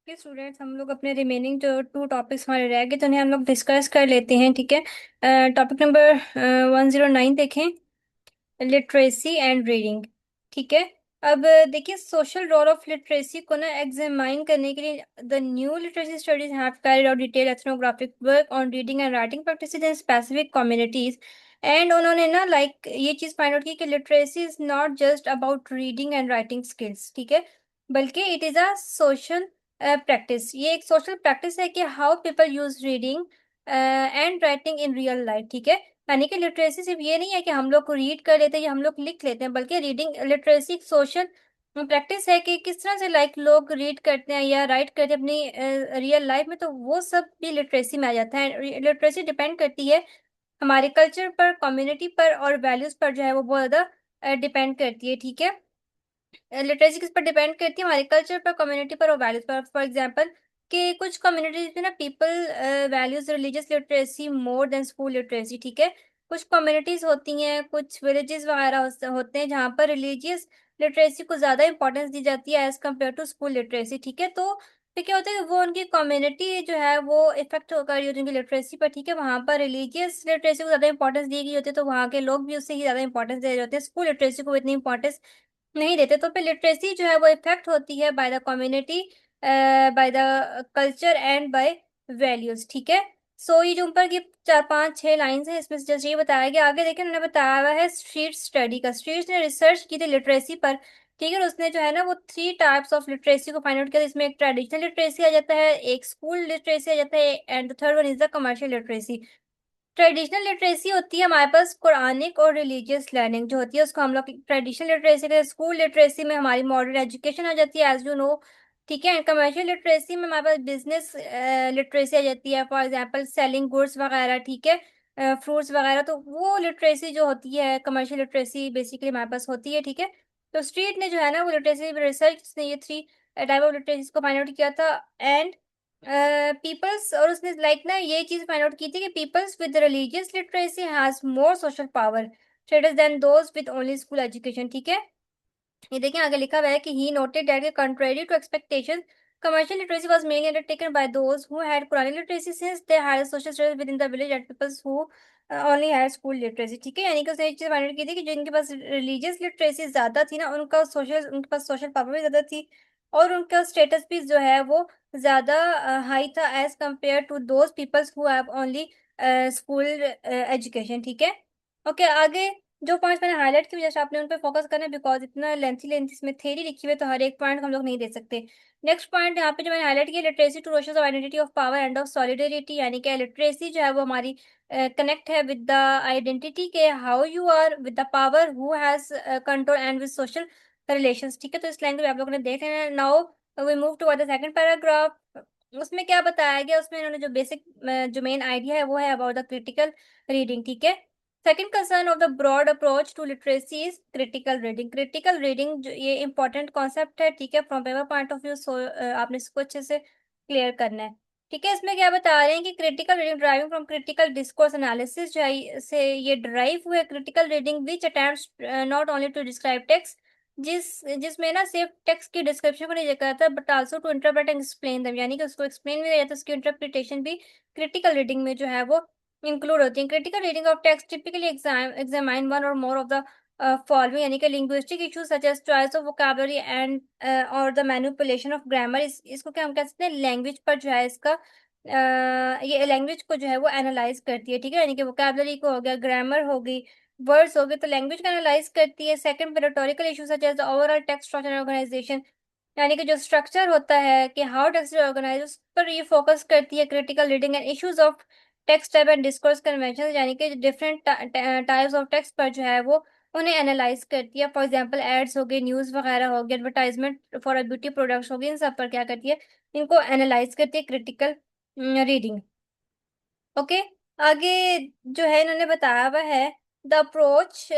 कि स्टूडेंट्स हम लोग अपने रिमेनिंग जो 2 टॉपिक्स हमारे रह गए तो उन्हें हम लोग डिस्कस कर लेते हैं। ठीक है। टॉपिक नंबर 109 देखें। Literacy and reading. ठीक है। अब देखिए सोशल रोल ऑफ लिटरेसी को ना एग्जामाइन करने के लिए the new literacy studies have carried out detail ethnographic work on reading and writing practices in specific communities. And उन्होंने ना ये चीज फाइंड आउट की कि literacy is not just about reading and writing skills. ठीक है। बल्कि it is a social practice. ये एक सोशल प्रैक्टिस है कि how people use reading and writing in real life. ठीक है। यानी कि लिटरेसी सिर्फ ये नहीं है कि हम लोग को रीड कर लेते हैं या हम लोग लिख लेते हैं, बल्कि रीडिंग लिटरेसी सोशल प्रैक्टिस है कि किस तरह से लोग रीड करते हैं या राइट करते हैं अपनी रियल लाइफ में, तो वो सब भी लिटरेसी में आ जाता है। लिटरेसी डिपेंड करती है हमारे कल्चर पर, कम्युनिटी पर और वैल्यूज पर, जो है वो बहुत ज़्यादा डिपेंड करती है। ठीक है। लिटरेसी किस पर डिपेंड करती है? हमारे कल्चर पर, कम्युनिटी पर और वैल्यूज पर। फॉर एग्जांपल कि कुछ कम्युनिटीज में ना people values religious literacy more than school literacy. ठीक है। कुछ कम्युनिटीज होती हैं, कुछ विलेजेस वगैरह होते हैं जहाँ पर रिलीजियस लिटरेसी को ज़्यादा इंपॉर्टेंस दी जाती है as compare to school literacy. ठीक है। तो फिर क्या होता है कि वो उनकी कम्युनिटी जो है वो इफेक्ट कर रही होती है उनकी लिटरेसी पर। ठीक है। वहाँ पर रिलीजियस लिटरेसी को ज़्यादा इंपॉर्टेंस दी गई होती है, तो वहाँ के लोग भी उससे ही ज़्यादा इंपॉर्टेंस दे रहे होते हैं, स्कूल लिटरेसी को इतनी इंपॉर्टेंस नहीं देते। तो फिर लिटरेसी जो है वो इफेक्ट होती है by the community, by the culture and by values. ठीक है। सो ये जो ऊपर की 4 5 6 लाइंस है इसमें से जैसे ये बताया गया, आगे देखिए उन्होंने बताया हुआ है स्ट्रीट स्टडी का। स्ट्रीट ने रिसर्च की थी लिटरेसी पर। ठीक है। और उसने जो है ना वो 3 टाइप्स ऑफ लिटरेसी को फाइंड आउट किया। इसमें एक ट्रेडिशनल लिटरेसी आ जाता है, एक स्कूल लिटरेसी आ जाता है, and the third one is the commercial literacy. Traditional literacy होती है हमारे पास कुरानिक और रिलीजियस लर्निंग जो होती है, उसको हम लोग ट्रेडिशनल लिटरेसी कहते हैं। स्कूल लिटरेसी में हमारी मॉडर्न एजुकेशन आ जाती है, एज यू नो। ठीक है। कमर्शियल लिटरेसी में हमारे पास बिजनेस लिटरेसी आ जाती है, फॉर एग्जांपल सेलिंग गुड्स वगैरह। ठीक है। फ्रूट्स वगैरह, तो वो लिटरेसी जो होती है कमर्शियल लिटरेसी बेसिकली हमारे पास होती है। ठीक है। तो स्ट्रीट ने जो है ना वो लिटरेसी रिसर्च ने ये 3 टाइप ऑफ लिटरेसी को फाइंड आउट किया था। एंड पीपल्स, और उसने ना ये चीज फाइंड आउट की थी कि peoples with religious literacy has more social power status than those with only school education. ठीक है। ये देखिए आगे लिखा हुआ है कि he noted that contrary to expectation commercial literacy was mainly undertaken by those who had Quranic literacy since they had a social status within the village and peoples who only had school literacy। ठीक है। यानी कि उसने एक चीज find की थी कि जिनके पास रिलीजियस लिटरेसी ज्यादा थी ना, उनके पास सोशल पावर भी ज्यादा थी और उनका स्टेटस भी जो है वो ज्यादा हाई था as compare to those peoples who have only school education. ठीक है। ओके। आगे जो पॉइंट्स मैंने हाईलाइट की वजह से आपने उन पर फोकस करना है, बिकॉज इतना लेंथी लेंथी इसमें थ्योरी लिखी हुई है तो हर एक पॉइंट हम लोग नहीं दे सकते। नेक्स्ट पॉइंट यहाँ पे जो मैंने हाईलाइट किया, literacy to relations of identity of power and of solidarity. यानी कि लिटरेसी जो है वो हमारी कनेक्ट है विद द आइडेंटिटी के, how you are with the power who has control and with social relations. ठीक है। तो इस लाइन को भी आप लोगों ने देख लेना है। Now we move to the second paragraph. उसमें क्या बताया गया, उसमें इन्होंने जो बेसिक जो मेन आइडिया है वो है अबाउट द क्रिटिकल रीडिंग। ठीक है। Second concern of the broad approach to literacy is critical reading. Critical reading जो ये इंपॉर्टेंट कॉन्सेप्ट है। ठीक है। From paper point of view, so आपने इसको अच्छे से क्लियर करना है। ठीक है। इसमें क्या बता रहे हैं कि critical reading driving from critical discourse analysis जो है से ये ड्राइव हुए। Critical reading which attempts not only to describe text, जिसमें ना सिर्फ टेक्स्ट की डिस्क्रिप्शन को नहीं देखा जाता but also to interpret and explain them. यानी कि उसको एक्सप्लेन भी किया जाता है, उसकी इंटरप्रिटेशन भी क्रिटिकल रीडिंग में जो है वो इंक्लूड होती है। Critical reading of text typically examine one और मोर ऑफ द फॉलोइंग। यानी कि linguistic issues such as choice of vocabulary and और द मैनिपुलेशन ऑफ ग्रामर। इसको क्या हम कह सकते हैं, लैंग्वेज पर जो है इसका ये लैंग्वेज को जो है वो एनालाइज करती है। ठीक है। यानी कि वोकैबुलरी को हो गया, ग्रामर हो गई, वर्ड्स हो गए, तो लैंग्वेज को एनालाइज करती है। सेकंड पे rhetorical issue such as overall text structure organisation. यानी कि जो स्ट्रक्चर होता है कि हाउ टेक्स्ट इज ऑर्गेनाइज, उस पर ये फोकस करती है। Critical reading and issues of text type and discourse convention, यानी कि डिफरेंट टाइप्स ऑफ टेक्स्ट पर जो है वो उन्हें एनालाइज करती है। फॉर एग्जांपल एड्स हो गए, न्यूज़ वगैरह हो गए, advertisement for a beauty products हो गए, इन सब पर क्या करती है, इनको एनालाइज करती है क्रिटिकल रीडिंग। ओके। आगे जो है इन्होंने बताया हुआ है द अप्रोच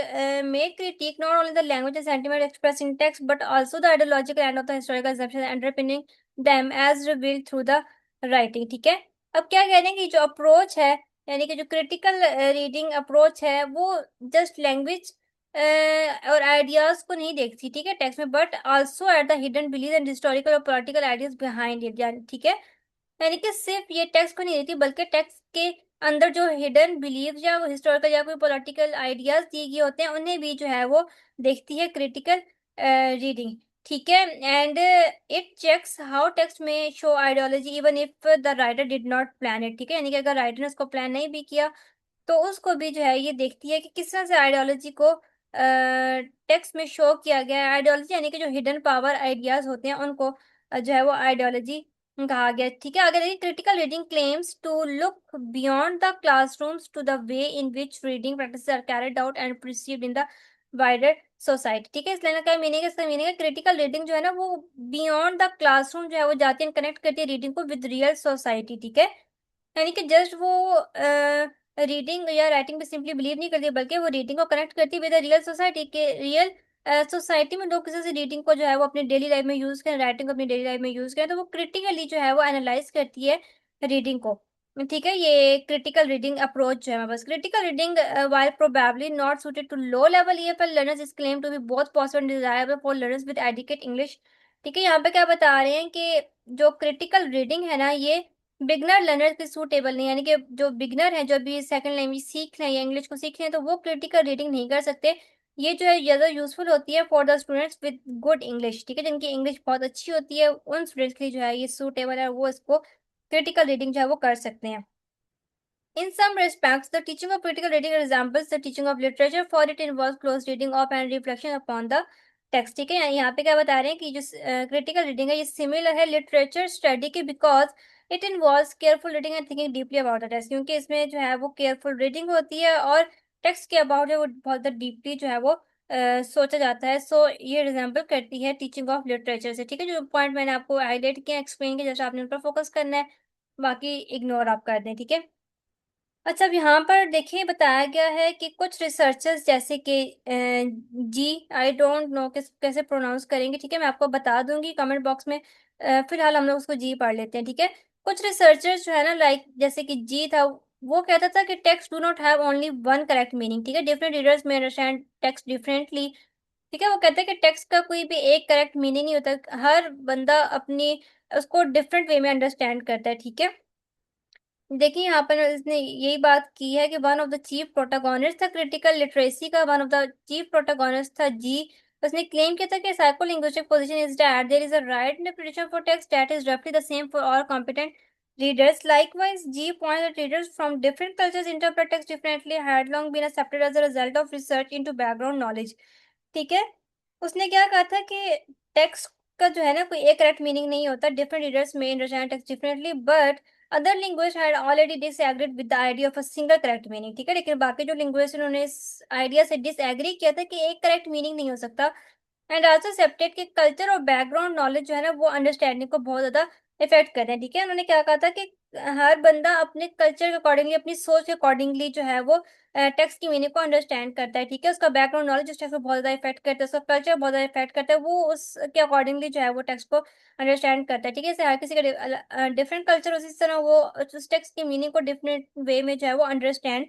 में critic not only the language and sentiment express in text but also the ideological and of the historical assumptions underpinning them as revealed through the writing. ठीक है। अब क्या कह रहे हैं कि जो अप्रोच है, यानी कि जो क्रिटिकल रीडिंग अप्रोच है वो जस्ट लैंग्वेज और आइडियाज को नहीं देखती, ठीक है, टेक्स्ट में, but also at the hidden believe and historical और पॉलिटिकल आइडियाज बिहाइंड इट, ठीक है। यानी कि सिर्फ ये टेक्स्ट को नहीं देती, बल्कि टेक्स्ट के अंदर जो हिडन बिलीव या हिस्टोरिकल या कोई पॉलिटिकल आइडियाज दिए गए होते हैं उन्हें भी जो है वो देखती है क्रिटिकल रीडिंग, ठीक है। And it checks how text में show ideology even if the writer did not plan it, ठीक है, यानी कि अगर राइटर ने उसको प्लान नहीं भी किया तो उसको भी जो है ये देखती है कि किस तरह से आइडियोलॉजी को टेक्स्ट में शो किया गया है। आइडियोलॉजी यानी कि जो हिडन पावर आइडियाज होते हैं उनको जो है वो आइडियोलॉजी कहा गया, ठीक है। आगे देखिए, critical reading claims to look beyond the classrooms to the way in which reading practice are carried out and perceived in the wider society, ठीक है। इस लाइन का मीनिंग है, इसका मीनिंग है क्रिटिकल रीडिंग जो है ना वो बियॉन्ड द क्लासरूम जो है वो जाती है, कनेक्ट करती है रीडिंग को विद रियल सोसाइटी, ठीक है। यानी कि जस्ट वो रीडिंग या राइटिंग पे सिंपली बिलीव नहीं करती, बल्कि वो रीडिंग को कनेक्ट करती विद रियल सोसाइटी के, रियल सोसाइटी में लोग किसी से रीडिंग को जो है वो अपनी डेली लाइफ में यूज करें, राइटिंग को अपनी डेली लाइफ में यूज करें, तो वो क्रिटिकली जो है वो एनालाइज करती है रीडिंग को, ठीक है। ये क्रिटिकल रीडिंग अप्रोच जो है, बस critical reading while probably not suited to low level EFL learners is claim to be both possible and desirable for learners with adequate English, ठीक है। यहाँ पे क्या बता रहे हैं कि जो क्रिटिकल रीडिंग है ना ये बिगनर लर्नर के सूटेबल नहीं, यानी कि जो बिगनर है, जो भी सेकंड लैंग्वेज सीख रहे हैं या इंग्लिश को सीख रहे हैं, तो वो क्रिटिकल रीडिंग नहीं कर सकते। ये जो है ज़्यादा यूजफुल होती है for the students with good English, ठीक है, जिनकी इंग्लिश बहुत अच्छी होती है, उन स्टूडेंट्स के लिए जो है ये सूटेबल है, वो इसको क्रिटिकल रीडिंग जो है वो कर सकते हैं। In some respects, the teaching of critical reading resembles the teaching of literature, for it involves close reading of and reflection upon the text, ठीक है। यहाँ पे क्या बता रहे हैं कि जो क्रिटिकल रीडिंग है ये सिमिलर है लिटरेचर स्टडी के, because it involves careful reading and thinking deeply about the text, क्योंकि इसमें जो है वो केयरफुल रीडिंग होती है और टेक्स्ट के अबाउट है वो बहुत डीपली जो है वो सोचा जाता है। सो ये रिजेंबल करती है टीचिंग ऑफ लिटरेचर से, ठीक है। जो पॉइंट मैंने आपको हाईलाइट किया, एक्सप्लेन किया, जैसे आपने उन पर फोकस करना है, बाकी इग्नोर आप कर दें, ठीक है। अच्छा, अब यहाँ पर देखिए बताया गया है कि कुछ रिसर्चर्स जैसे कि जी, आई डोंट नो किस कैसे प्रोनाउंस करेंगे, ठीक है, मैं आपको बता दूंगी कमेंट बॉक्स में। फिलहाल हम लोग उसको जी पढ़ लेते हैं, ठीक है। कुछ रिसर्चर्स जो है ना, लाइक जैसे कि जी था, वो कहता था कि text do not have only one correct meaning, ठीक है, डिफरेंट रीडर्स में अंडरस्टैंड टेक्स्ट डिफरेंटली, ठीक है। वो कहते हैं कि टेक्स्ट का कोई भी एक करेक्ट मीनिंग नहीं होता, हर बंदा अपनी उसको डिफरेंट वे में अंडरस्टैंड करता है, ठीक है। देखिए यहाँ पर इसने यही बात की है कि one of the chief protagonist था क्रिटिकल लिटरेसी का, one of the chief protagonist था जी। उसने क्लेम किया था कि psycholinguistic position is that there is a right interpretation for text that is रफली the same for all competent readers. Likewise, G points that readers from different cultures interpret text differently had long been accepted as a result of research into background knowledge, ठीक है। उसने क्या कहा था कि text का जो है ना कोई एक करेक्ट मीनिंग नहीं होता, डिफरेंट रीडर्स में understand text differently, but other linguist had already disagreed with the idea of a single correct meaning, ठीक है। लेकिन बाकी जो लिंग्विस्ट उन्होंने इस आइडिया से डिसएग्री किया था कि एक करेक्ट मीनिंग नहीं हो सकता, एंड आल्सो एक्सेप्टेड कि कल्चर और बैकग्राउंड नॉलेज जो है ना वो अंडरस्टैंडिंग को बहुत ज्यादा इफेक्ट कर रहे हैं, ठीक है। उन्होंने क्या कहा था कि हर बंदा अपने कल्चर के अकॉर्डिंगली, अपनी सोच के अकॉर्डिंगली जो है वो टेक्स्ट की मीनिंग को अंडरस्टैंड करता है, ठीक है। उसका बैकग्राउंड नॉलेज उस टेक्स्ट को बहुत ज्यादा इफेक्ट करता है, उसका कल्चर बहुत ज्यादा इफेक्ट करता है, वो उसके अकॉर्डिंगली जो है वो टेक्स्ट को अंडरस्टैंड करता है, ठीक है। जैसे हर किसी का डिफरेंट कल्चर, उसी तरह वो उस टेक्स्ट की मीनिंग को डिफरेंट वे में जो है वो अंडरस्टैंड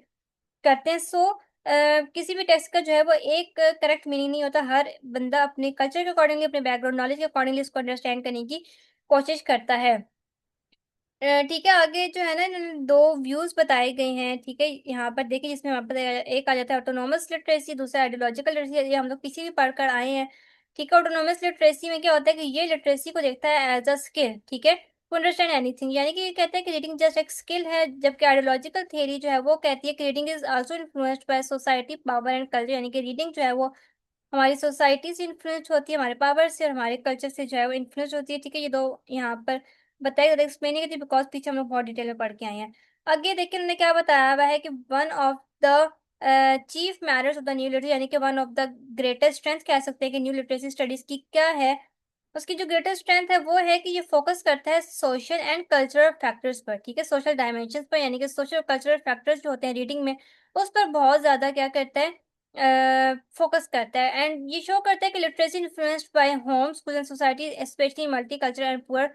करते हैं। सो किसी भी टेक्स्ट का जो है वो एक करेक्ट मीनिंग नहीं होता, हर बंदा अपने कल्चर के अकॉर्डिंगली, अपने बैकग्राउंड नॉलेज के अकॉर्डिंगली इसको अंडरस्टैंड करने की कोशिश करता है। ठीक है, आगे जो है ना इन्होंने दो व्यूज बताए गए हैं, ठीक है। यहाँ पर देखिए, जिसमें वहाँ पर एक आ जाता है ऑटोनोमस लिटरेसी, दूसरा आइडियोलॉजिकल लिटरेसी, ये हम लोग किसी भी पढ़कर आए हैं, ठीक है। ऑटोनोमस लिटरेसी में क्या होता है कि ये लिटरेसी को देखता है एज अ स्किल, ठीक है, टू अंडरस्टैंड एनीथिंग, यानी कि ये कहता है कि रीडिंग जस्ट एक स्किल है, जबकि आइडियोलॉजिकल थ्योरी जो है वो कहती है कि reading is also influenced by society, power and culture, यानी कि रीडिंग जो है वो हमारी सोसाइटी से इन्फ्लुएंस होती है, हमारे पावर से और हमारे कल्चर से जो है वो इन्फ्लुएंस होती है, ठीक है। ये दो यहाँ पर बताया गया, एक्सप्लेन नहीं करती बिकॉज पीछे हम लोग बहुत डिटेल में पढ़ के आए हैं। आगे देखिए उन्होंने क्या बताया हुआ है कि one of the chief merits of the new literacy, यानी कि one of the greatest strength कह सकते हैं कि न्यू लिटरेसी स्टडीज की क्या है, उसकी जो ग्रेटेस्ट स्ट्रेंथ है वो है कि ये फोकस करता है सोशल एंड कल्चरल फैक्टर्स पर, ठीक है, सोशल डायमेंशन पर, यानी कि सोशल कल्चरल फैक्टर्स जो होते हैं रीडिंग में उस पर बहुत ज्यादा क्या करता है, फोकस करता है। एंड ये शो करता है कि literacy influenced by home, school and society, specially multi cultural and poor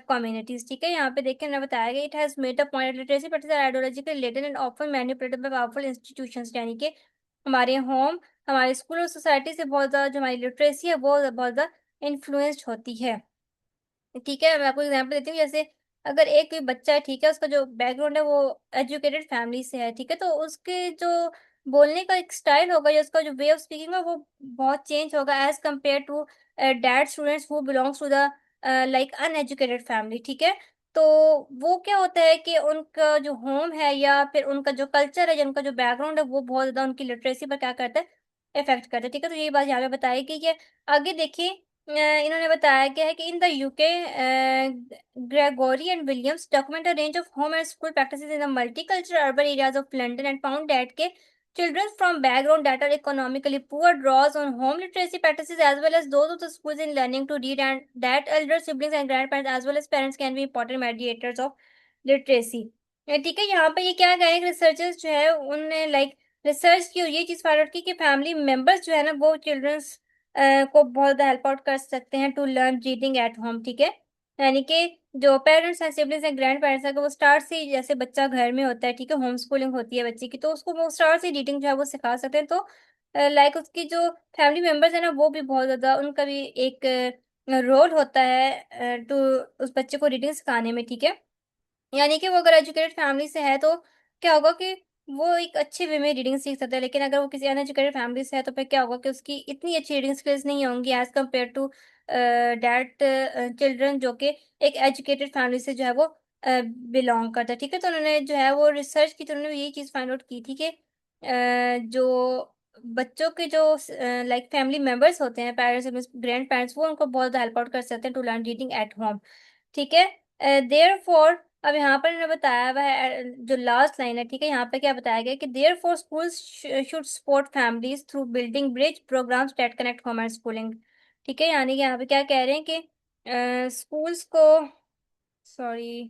communities, ठीक है। यहाँ पे देखिए हमने बताया गया, it has made the point literacy practice ideological laden and often manipulated by powerful institutions, यानी कि हमारे होम, हमारे स्कूल और सोसाइटी से बहुत ज़्यादा जो हमारी लिटरेसी है वो बहुत ज़्यादा इन्फ्लुएंस्ड होती है। ठीक है, मैं आपको एग्जांपल देती हूँ। जैसे अगर एक कोई बच्चा है, ठीक है, उसका जो बैकग्राउंड है वो एजुकेटेड फैमिली से है, ठीक है, तो उसके जो बोलने का एक स्टाइल होगा या उसका जो वे ऑफ स्पीकिंग है वो बहुत चेंज होगा as compare to that students who belongs to the like uneducated family. ठीक है, तो वो क्या होता है कि उनका जो होम है या फिर उनका जो कल्चर है या उनका जो बैकग्राउंड है वो बहुत ज्यादा उनकी लिटरेसी पर क्या करता है, इफेक्ट करता है। ठीक है, तो ये बात यहाँ पे बताई गई है। आगे देखिए, इन्होंने बताया क्या है कि in the UK Gregory and Williams document a range of home and school practices in the multicultural urban areas of London and found that के children from background that are economically poor draws on home literacy practices as well as those of the schools in learning to read, and that elder siblings and grandparents as well as parents can be important mediators of literacy। ठीक है, यहाँ पे ये क्या कह रहे हैं, researchers जो है उनने लाइक रिसर्च की और ये चीज फाइंड आउट की कि फैमिली मेंबर्स जो है ना वो चिल्ड्रंस को बहुत हेल्प आउट कर सकते हैं to learn reading at home. ठीक है, यानी कि जो पेरेंट्स हैं, सिबलिंग्स हैं, ग्रैंड पेरेंट्स हैं, वो स्टार्ट से ही, जैसे बच्चा घर में होता है, ठीक है, होम स्कूलिंग होती है बच्चे की, तो उसको वो स्टार्ट से रीडिंग जो है वो सिखा सकते हैं। तो लाइक उसकी जो फैमिली मेंबर्स है ना वो भी बहुत ज्यादा, उनका भी एक रोल होता है टू उस बच्चे को रीडिंग सिखाने में। ठीक है, यानी कि वो अगर एजुकेटेड फैमिली से है तो क्या होगा कि वो एक अच्छे वे में रीडिंग सीख सकता है, लेकिन अगर वो किसी अनएजुकेटेड फैमिली से है तो फिर क्या होगा कि उसकी इतनी अच्छी रीडिंग स्किल्स नहीं होंगी as compare to that children जो कि एक एजुकेटेड फैमिली से जो है वो बिलोंग करता है। ठीक है, तो उन्होंने जो है वो रिसर्च की, तो उन्होंने यही चीज़ फाइंड आउट की थी कि जो बच्चों के जो लाइक फैमिली मेंबर्स होते हैं, पेरेंट्स, ग्रैंड पेरेंट्स, वो उनको बहुत हेल्प आउट कर सकते हैं to learn reading at home. ठीक है, देयर फॉर, अब यहाँ पर इन्होंने बताया हुआ है जो लास्ट लाइन है, ठीक है, यहाँ पे क्या बताया गया है कि therefore schools should support families through building bridge programmes that connect home and schooling. ठीक है, यानी कि यहाँ पे क्या कह रहे हैं कि स्कूल्स को, सॉरी,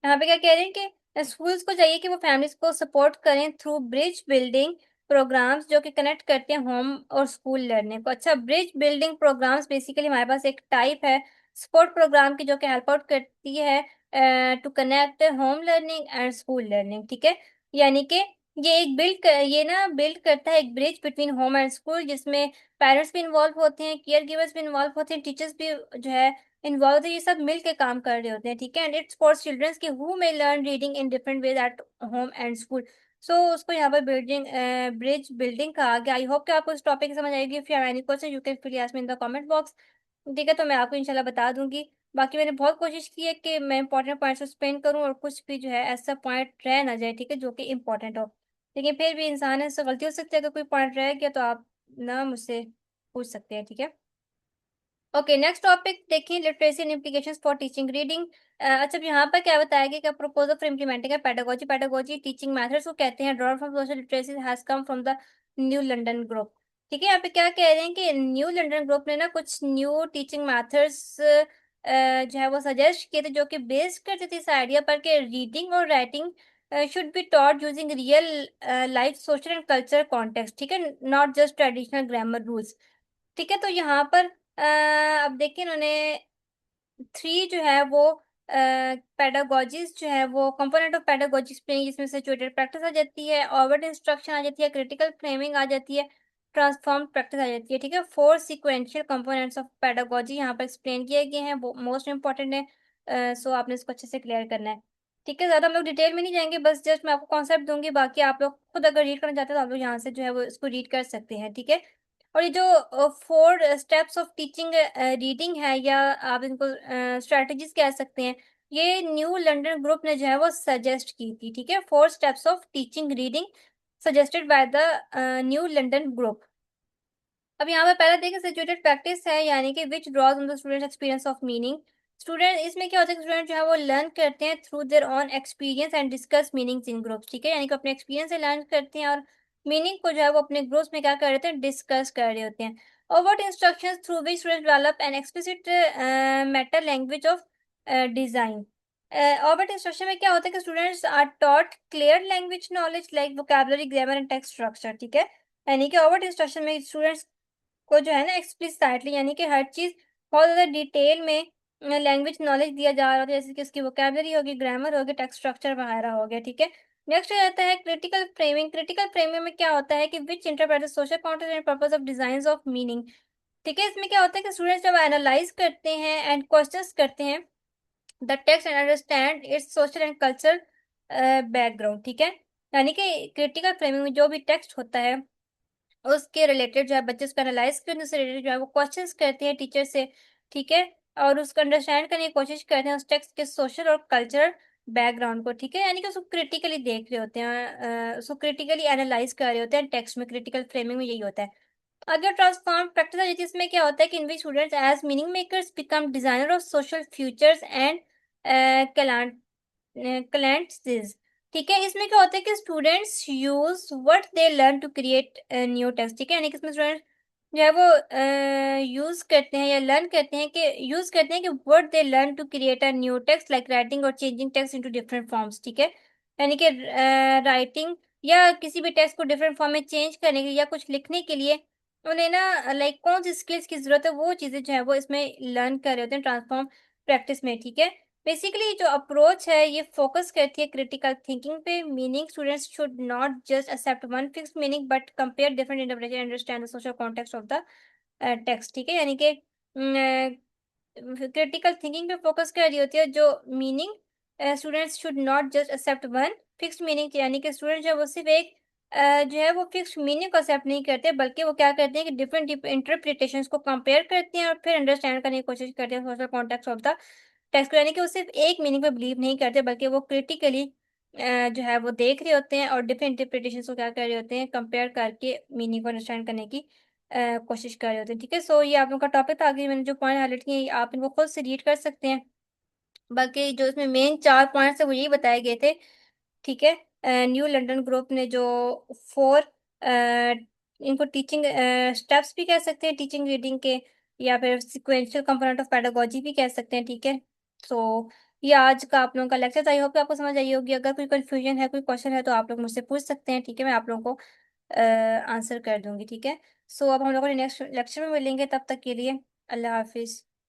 यहाँ पे क्या कह रहे हैं कि स्कूल्स को चाहिए कि वो फैमिलीज को सपोर्ट करें थ्रू ब्रिज बिल्डिंग प्रोग्राम्स जो कि कनेक्ट करते हैं होम और स्कूल लर्निंग को। अच्छा, ब्रिज बिल्डिंग प्रोग्राम्स बेसिकली हमारे पास एक टाइप है सपोर्ट प्रोग्राम की जो कि हेल्प आउट करती है to connect home learning and school learning. ठीक है, यानी कि ये एक ये ना बिल्ड करता है एक bridge between home and school, जिसमें पेरेंट्स भी इन्वॉल्व होते हैं, केयर गिवर्स भी इन्वॉल्व होते हैं, टीचर्स भी जो है इन्वॉल्व है, ये सब मिल के काम कर रहे होते हैं। ठीक है, एंड इट्स फॉर चिल्ड्रंस के who may learn reading in different ways at home and school. So उसको यहाँ पर बिल्डिंग ब्रिज बिल्डिंग कहा गया। आई होप कि आपको इस टॉपिक समझ आएगी। If you have any question you can फिर ask me in the comment box. ठीक है, तो मैं आपको इंशाल्लाह बता दूंगी। बाकी मैंने बहुत कोशिश की है कि मैं इंपॉर्टेंट पॉइंट्स एक्सप्लेन करूँ और कुछ भी जो है ऐसा पॉइंट रह ना जाए, ठीक है, जो कि इंपॉर्टेंट हो। लेकिन फिर भी इंसान है, इससे गलती हो सकती है, अगर कोई पॉइंट रह गया तो आप ना मुझसे पूछ सकते हैं। ठीक है, ओके, नेक्स्ट टॉपिक देखिए, literacy and implications for teaching reading. अच्छा, अब यहाँ पर क्या बताया गया कि proposal for implementing pedagogy, pedagogy teaching methods को कहते हैं, draw from social literacy has come from the new London group. ठीक है, यहाँ पे क्या कह रहे हैं कि न्यू लंदन ग्रुप ने ना कुछ न्यू टीचिंग मेथड्स जो है वो सजेस्ट किए थे, जो कि बेस्ड करते थे इस आइडिया पर कि रीडिंग और writing should be taught using real life social and culture context. ठीक है, not just traditional grammar rules. ठीक है, तो यहाँ पर अब देखिए इन्होंने थ्री जो है वो पेडागोजीज जो है वो कंपोनेंट ऑफ पेडागोजी एक्सप्लेन, जिसमें सिचुएटेड प्रैक्टिस आ जाती है, ओवरट इंस्ट्रक्शन आ जाती है, क्रिटिकल फ्रेमिंग आ जाती है, ट्रांसफॉर्म प्रैक्टिस आ जाती है। ठीक है, four sequential components of pedagogy यहाँ पर एक्सप्लेन किए गए हैं, वो मोस्ट इंपॉर्टेंट है। सो आपने इसको अच्छे से क्लियर करना है। ठीक है, ज्यादा हम लोग डिटेल में नहीं जाएंगे, बस जस्ट मैं आपको कॉन्सेप्ट दूंगी, बाकी आप लोग खुद अगर रीड करना चाहते हैं तो आप लोग यहाँ से जो है वो इसको रीड कर सकते हैं। ठीक है, और ये जो four steps of teaching reading है, या आप इनको स्ट्रेटजीज कह सकते हैं, ये न्यू लंदन ग्रुप ने जो है वो सजेस्ट की थी। ठीक है, four steps of teaching reading suggested by the new London group. अब यहाँ पे पहला देखिए सिचुएटेड प्रैक्टिस है, यानी कि which draws on the student experience of meaning. Student, इसमें क्या होता है कि स्टूडेंट जो है वो लर्न करते हैं through their on experience and discuss meanings in groups. ठीक है, यानी कि अपने एक्सपीरियंस से लर्न करते हैं और मीनिंग को जो है वो अपने ग्रुप्स में क्या कर रहे थे, डिस्कस कर रहे होते हैं। और what instructions through which student develop an explicit meta language of design. Overt instruction में क्या होता है कि students are taught clear language knowledge like vocabulary, grammar and text structure. ठीक है, यानी कि ओवर्ट इंस्ट्रक्शन में स्टूडेंट्स को जो है ना एक्सप्लिसिटली, यानी कि हर चीज बहुत ज्यादा डिटेल में लैंग्वेज नॉलेज दिया जा रहा है, जैसे कि उसकी वोकैबुलरी होगी, ग्रामर होगी, टेक्स्ट स्ट्रक्चर वगैरह हो गया। ठीक है, नेक्स्ट आता है क्रिटिकल फ्रेमिंग। क्रिटिकल फ्रेमिंग में क्या होता है कि which interpret social context and purpose of design of meaning. ठीक है, इसमें क्या होता है कि स्टूडेंट्स जब एनालाइज करते हैं एंड क्वेश्चंस करते हैं the text and understand it's social and culture background. ठीक है, यानी कि क्रिटिकल फ्रेमिंग में जो भी टेक्स्ट होता है उसके रिलेटेड जो है बच्चे उसको एनालाइज करने से रिलेटेड जो है वो क्वेश्चंस करते हैं टीचर से। ठीक है, और उसको अंडरस्टैंड करने की कोशिश करते हैं उस टेक्स्ट के सोशल और कल्चरल बैकग्राउंड को। ठीक है, यानी कि उसको क्रिटिकली देख रहे होते हैं, उसको क्रिटिकली एनालाइज कर रहे होते हैं। टेक्स्ट में क्रिटिकल फ्रेमिंग में यही होता है। अगर ट्रांसफॉर्म प्रैक्टिस है जिसमें क्या होता है कि in which students as meaning makers become designer of social futures and clients. ठीक है, इसमें क्या होता है कि students use what they learn to create new text. ठीक है, यानी कि इसमें स्टूडेंट जो है वो यूज करते हैं या लर्न करते हैं कि यूज करते हैं कि what they learn to create a new text like writing और changing text into different forms. ठीक है, यानी कि राइटिंग या किसी भी टेक्स्ट को डिफरेंट फॉर्म में चेंज करने के लिए या कुछ लिखने के लिए उन्हें ना लाइक कौन सी स्किल्स की जरूरत है वो चीजें जो है वो इसमें लर्न कर रहे होते हैं ट्रांसफॉर्म प्रैक्टिस में। ठीक है, बेसिकली जो अप्रोच है ये फोकस करती है क्रिटिकल थिंकिंग पे। Meaning students should not just except one fix meaning but compare different interpretation understand the social context of the text. ठीक है, यानी कि क्रिटिकल थिंकिंग पे फोकस कर रही होती है जो meaning students should not just except one fix meaning, यानी कि स्टूडेंट जो है वो सिर्फ एक जो है वो फिक्स मीनिंग को एक्सेप्ट नहीं करते बल्कि वो क्या करते हैं कि डिफरेंट इंटरप्रिटेशंस को कंपेयर करते हैं और फिर अंडरस्टैंड करने की कोशिश करते हैं social context of the text को। यानी कि वो सिर्फ एक मीनिंग पे बिलीव नहीं करते बल्कि वो क्रिटिकली जो है वो देख रहे होते हैं और डिफरेंट इंटरप्रिटेशंस को क्या कर रहे होते हैं कंपेयर करके मीनिंग को अंडरस्टैंड करने की कोशिश कर रहे होते हैं। ठीक है, सो ये आप लोगों का टॉपिक था। आगे मैंने जो पॉइंट हाईलाइट किए आप इनको खुद से रीड कर सकते हैं। बाकी जो इसमें मेन 4 पॉइंट्स है वो यही बताए गए थे। ठीक है, न्यू लंदन ग्रुप ने जो 4 इनको टीचिंग स्टेप्स भी कह सकते हैं टीचिंग रीडिंग के, या फिर सिक्वेंशियल कंपोनेंट ऑफ पेडागोजी भी कह सकते हैं। ठीक है, सो ये आज का आप लोगों का लेक्चर था। आई होप कि आपको समझ आई होगी। अगर कोई कंफ्यूजन है कोई क्वेश्चन है तो आप लोग मुझसे पूछ सकते हैं। ठीक है, मैं आप लोगों को आंसर कर दूंगी। ठीक है, सो अब हम लोगों ने नेक्स्ट लेक्चर में मिलेंगे, तब तक के लिए अल्लाह हाफिज।